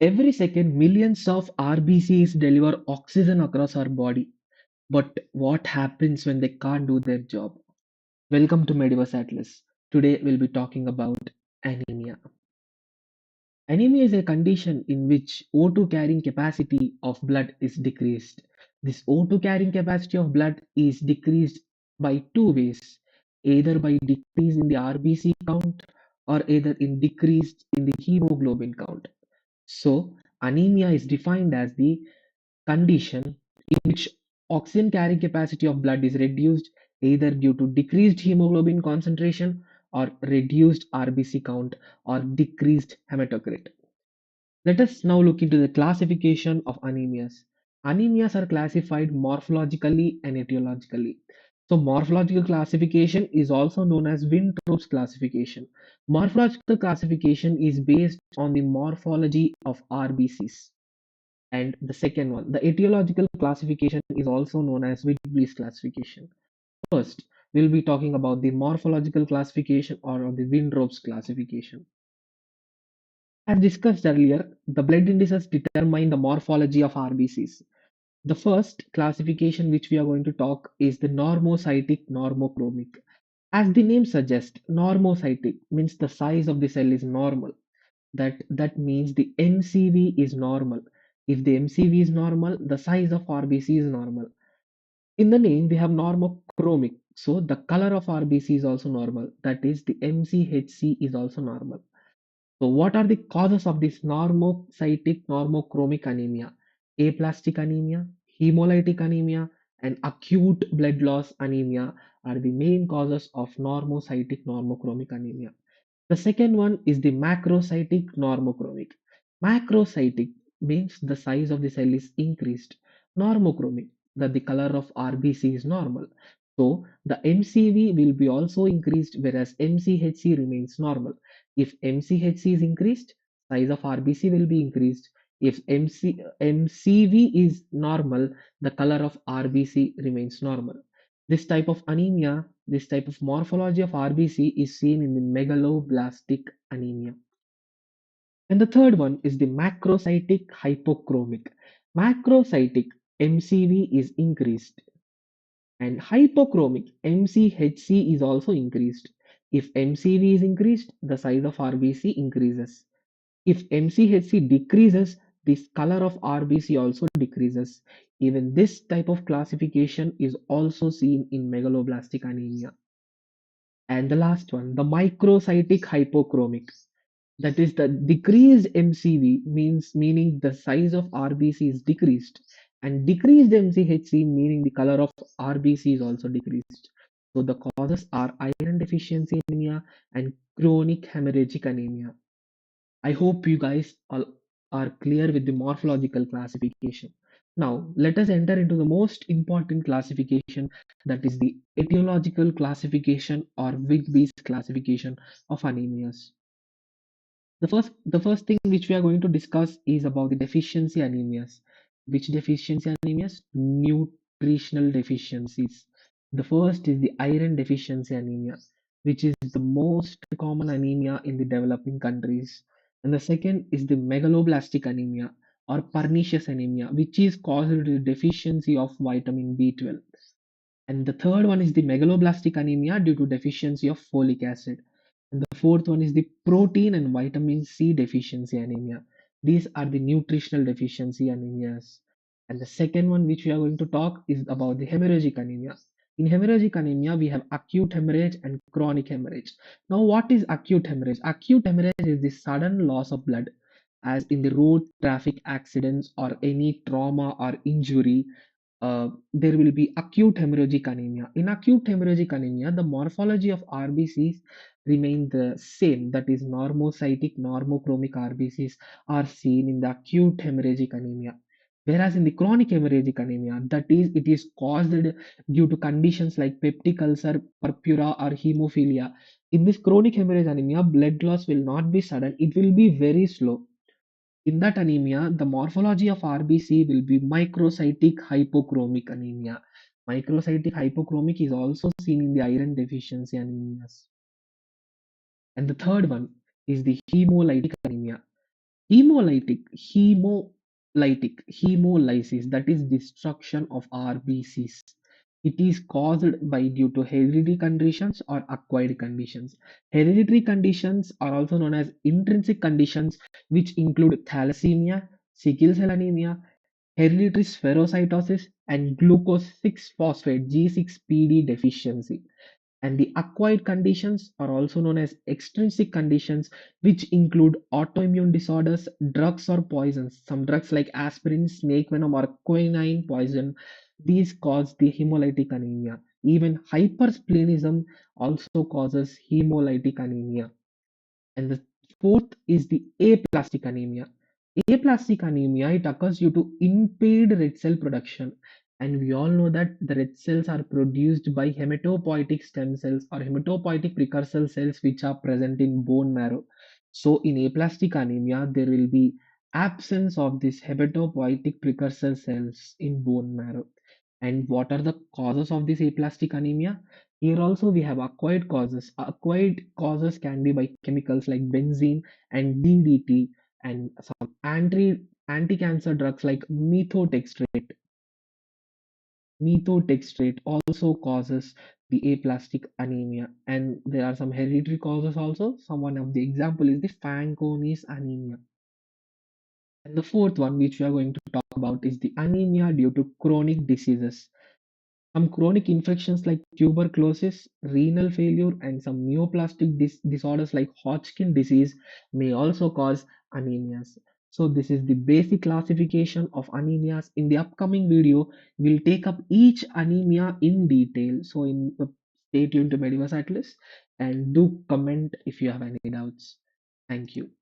Every second, millions of RBCs deliver oxygen across our body. But what happens when they can't do their job? Welcome to Mediverse Atlas. Today we'll be talking about anemia. Anemia is a condition in which O2 carrying capacity of blood is decreased. This O2 carrying capacity of blood is decreased by two ways, either by decrease in the RBC count or either in decrease in the hemoglobin count. So, anemia is defined as the condition in which oxygen carrying capacity of blood is reduced either due to decreased hemoglobin concentration or reduced RBC count or decreased hematocrit. Let us now look into the classification of anemias. Anemias are classified morphologically and etiologically. So, morphological classification is also known as Winthrop's classification. Morphological classification is based on the morphology of RBCs. And the second one, the etiological classification is also known as Whitley's classification. First, we'll be talking about the morphological classification or the Winthrop's classification. As discussed earlier, the blood indices determine the morphology of RBCs. The first classification which we are going to talk is the normocytic normochromic. As the name suggests, normocytic means the size of the cell is normal. That means the MCV is normal. If the MCV is normal, the size of RBC is normal. In the name, we have normochromic. So the color of RBC is also normal. That is, the MCHC is also normal. So, what are the causes of this normocytic normochromic anemia? Aplastic anemia, hemolytic anemia, and acute blood loss anemia are the main causes of normocytic normochromic anemia. The second one is the macrocytic normochromic. Macrocytic means the size of the cell is increased. Normochromic, that the color of RBC is normal. So the MCV will be also increased whereas MCHC remains normal. If MCHC is increased, size of RBC will be increased. If MCV is normal, the color of RBC remains normal. This type of anemia, this type of morphology of RBC is seen in the megaloblastic anemia. And the third one is the macrocytic hypochromic. Macrocytic MCV is increased and hypochromic MCHC is also increased. If MCV is increased, the size of RBC increases. If MCHC decreases, this color of RBC also decreases. Even this type of classification is also seen in megaloblastic anemia. And the last one, the microcytic hypochromic. That is the decreased MCV meaning the size of RBC is decreased, and decreased MCHC meaning the color of RBC is also decreased. So the causes are iron deficiency anemia and chronic hemorrhagic anemia. I hope you guys all are clear with the morphological classification. Now, let us enter into the most important classification, that is the etiological classification or Wigby's classification of anemias. The first thing which we are going to discuss is about the deficiency anemias. Which deficiency anemias? Nutritional deficiencies. The first is the iron deficiency anemia, which is the most common anemia in the developing countries. And the second is the megaloblastic anemia or pernicious anemia, which is caused due to deficiency of vitamin B12. And the third one is the megaloblastic anemia due to deficiency of folic acid. And the fourth one is the protein and vitamin C deficiency anemia. These are the nutritional deficiency anemias. And the second one, which we are going to talk, is about the hemorrhagic anemia. In hemorrhagic anemia, we have acute hemorrhage and chronic hemorrhage. Now, what is acute hemorrhage? Acute hemorrhage is the sudden loss of blood, as in the road traffic accidents or any trauma or injury. There will be acute hemorrhagic anemia. In acute hemorrhagic anemia, the morphology of RBCs remain the same. That is, normocytic, normochromic RBCs are seen in the acute hemorrhagic anemia. Whereas in the chronic hemorrhagic anemia, that is, it is caused due to conditions like peptic ulcer, purpura, or hemophilia. In this chronic hemorrhage anemia, blood loss will not be sudden; it will be very slow. In that anemia, the morphology of RBC will be microcytic hypochromic anemia. Microcytic hypochromic is also seen in the iron deficiency anemias. And the third one is the hemolytic anemia. Hemolysis, that is destruction of RBCs. It is caused by due to hereditary conditions or acquired conditions. Hereditary conditions are also known as intrinsic conditions, which include thalassemia, sickle cell anemia, hereditary spherocytosis, and glucose 6 phosphate G6PD deficiency. And the acquired conditions are also known as extrinsic conditions, which include autoimmune disorders, drugs or poisons. Some drugs like aspirin, snake venom, or quinine poison, these cause the hemolytic anemia. Even hypersplenism also causes hemolytic anemia. And the fourth is the aplastic anemia. Aplastic anemia, it occurs due to impaired red cell production. And we all know that the red cells are produced by hematopoietic stem cells or hematopoietic precursor cells which are present in bone marrow. So in aplastic anemia, there will be absence of these hematopoietic precursor cells in bone marrow. And what are the causes of this aplastic anemia? Here also we have acquired causes. Acquired causes can be by chemicals like benzene and DDT, and some anti-cancer drugs like methotrexate. Methotrexate also causes the aplastic anemia, and there are some hereditary causes also. Some one of the example is the Fanconi's anemia. And the fourth one, which we are going to talk about, is the anemia due to chronic diseases. Some chronic infections like tuberculosis, renal failure, and some neoplastic disorders like Hodgkin disease may also cause anemias. So, this is the basic classification of anemias. In the upcoming video, we'll take up each anemia in detail. So, stay tuned to Medivas Atlas and do comment if you have any doubts. Thank you.